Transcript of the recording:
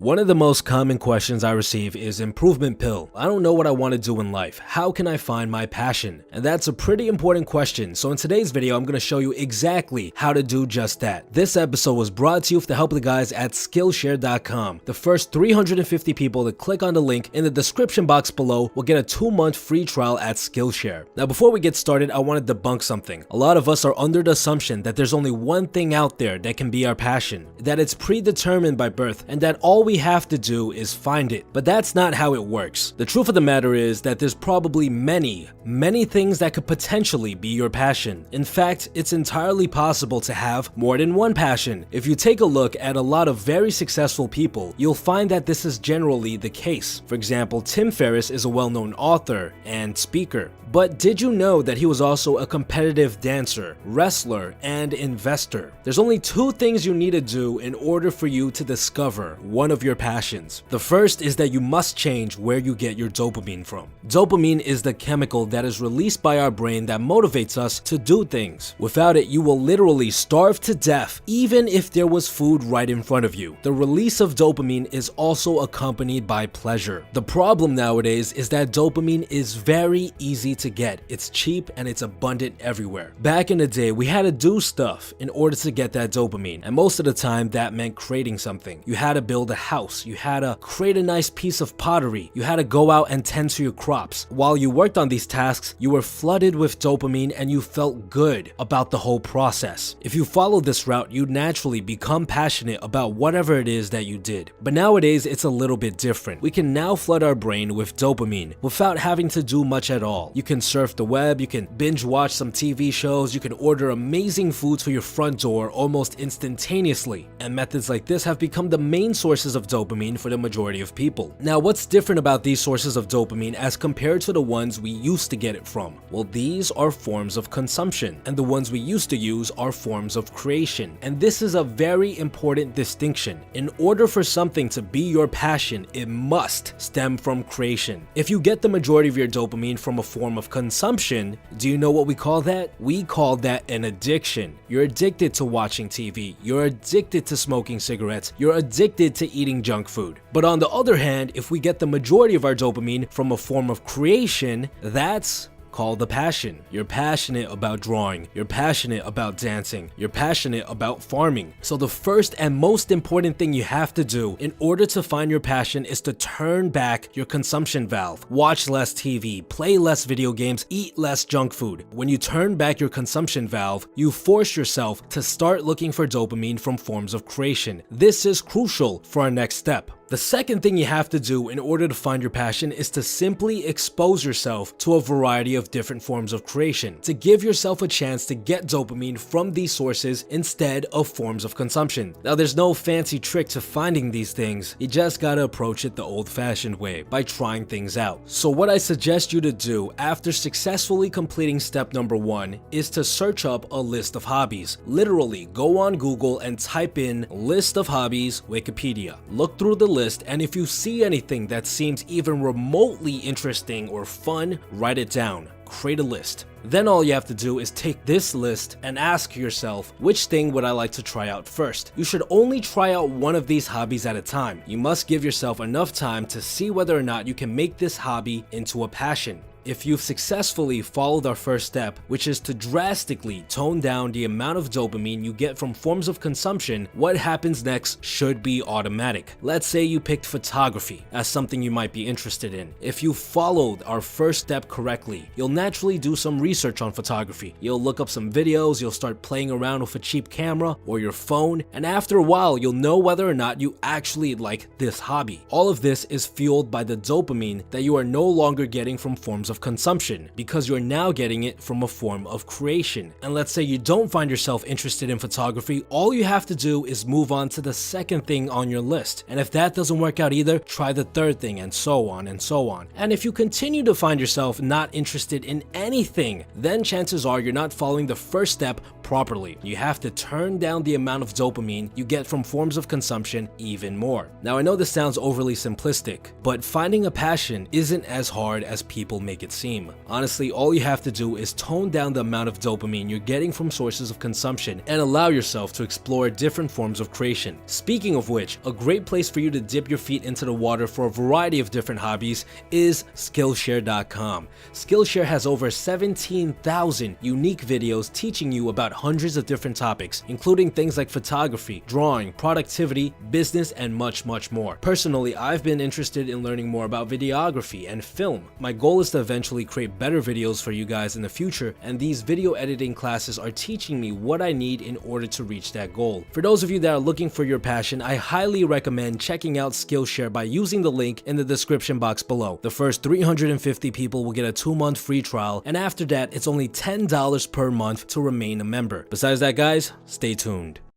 One of the most common questions I receive is improvement pill. I don't know what I want to do in life. How can I find my passion? And that's a pretty important question. So in today's video, I'm going to show you exactly how to do just that. This episode was brought to you with the help of the guys at Skillshare.com. The first 350 people to click on the link in the description box below will get a 2-month free trial at Skillshare. Now, before we get started, I want to debunk something. A lot of us are under the assumption that there's only one thing out there that can be our passion, that it's predetermined by birth, and that all we have to do is find it. But that's not how it works. The truth of the matter is that there's probably many things that could potentially be your passion. In fact, it's entirely possible to have more than one passion. If you take a look at a lot of very successful people, you'll find that this is generally the case. For example, Tim Ferriss is a well-known author and speaker. But did you know that he was also a competitive dancer, wrestler, and investor? There's only 2 things you need to do in order for you to discover one of your passions. The first is that you must change where you get your dopamine from. Dopamine is the chemical that is released by our brain that motivates us to do things. Without it, you will literally starve to death, even if there was food right in front of you. The release of dopamine is also accompanied by pleasure. The problem nowadays is that dopamine is very easy to get. It's cheap and it's abundant everywhere. Back in the day, we had to do stuff in order to get that dopamine, and most of the time that meant creating something. You had to build a house, you had to create a nice piece of pottery, you had to go out and tend to your crops. While you worked on these tasks, you were flooded with dopamine and you felt good about the whole process. If you follow this route, you'd naturally become passionate about whatever it is that you did. But nowadays, it's a little bit different. We can now flood our brain with dopamine without having to do much at all. You can surf the web, you can binge watch some TV shows, you can order amazing food to your front door almost instantaneously. And methods like this have become the main sources of dopamine for the majority of people. Now, what's different about these sources of dopamine as compared to the ones we used to get it from? Well, these are forms of consumption, and the ones we used to use are forms of creation. And this is a very important distinction. In order for something to be your passion, it must stem from creation. If you get the majority of your dopamine from a form of consumption, do you know what we call that? We call that an addiction. You're addicted to watching TV, you're addicted to smoking cigarettes, you're addicted to eating junk food. But on the other hand, if we get the majority of our dopamine from a form of creation, that's called the passion. You're passionate about drawing, you're passionate about dancing, you're passionate about farming. So the first and most important thing you have to do in order to find your passion is to turn back your consumption valve. Watch less TV, play less video games, eat less junk food. When you turn back your consumption valve, you force yourself to start looking for dopamine from forms of creation. This is crucial for our next step. The second thing you have to do in order to find your passion is to simply expose yourself to a variety of different forms of creation, to give yourself a chance to get dopamine from these sources instead of forms of consumption. Now, there's no fancy trick to finding these things, you just gotta approach it the old-fashioned way, by trying things out. So what I suggest you to do after successfully completing step number 1 is to search up a list of hobbies. Literally, go on Google and type in list of hobbies Wikipedia. Look through the list, and if you see anything that seems even remotely interesting or fun, write it down. Create a list. Then all you have to do is take this list and ask yourself, which thing would I like to try out first? You should only try out one of these hobbies at a time. You must give yourself enough time to see whether or not you can make this hobby into a passion. If you've successfully followed our first step, which is to drastically tone down the amount of dopamine you get from forms of consumption, what happens next should be automatic. Let's say you picked photography as something you might be interested in. If you followed our first step correctly, you'll naturally do some research on photography. You'll look up some videos, you'll start playing around with a cheap camera or your phone, and after a while, you'll know whether or not you actually like this hobby. All of this is fueled by the dopamine that you are no longer getting from forms of consumption, because you're now getting it from a form of creation. And let's say you don't find yourself interested in photography, all you have to do is move on to the second thing on your list. And if that doesn't work out either, try the third thing, and so on and so on. And if you continue to find yourself not interested in anything, then chances are you're not following the first step properly. You have to turn down the amount of dopamine you get from forms of consumption even more. Now I know this sounds overly simplistic, but finding a passion isn't as hard as people make it seem. Honestly, all you have to do is tone down the amount of dopamine you're getting from sources of consumption and allow yourself to explore different forms of creation. Speaking of which, a great place for you to dip your feet into the water for a variety of different hobbies is Skillshare.com. Skillshare has over 17,000 unique videos teaching you about hundreds of different topics, including things like photography, drawing, productivity, business, and much more. Personally, I've been interested in learning more about videography and film. My goal is to eventually create better videos for you guys in the future, and these video editing classes are teaching me what I need in order to reach that goal. For those of you that are looking for your passion, I highly recommend checking out Skillshare by using the link in the description box below. The first 350 people will get a 2-month free trial, and after that, it's only $10 per month to remain a member. Besides that, guys, stay tuned.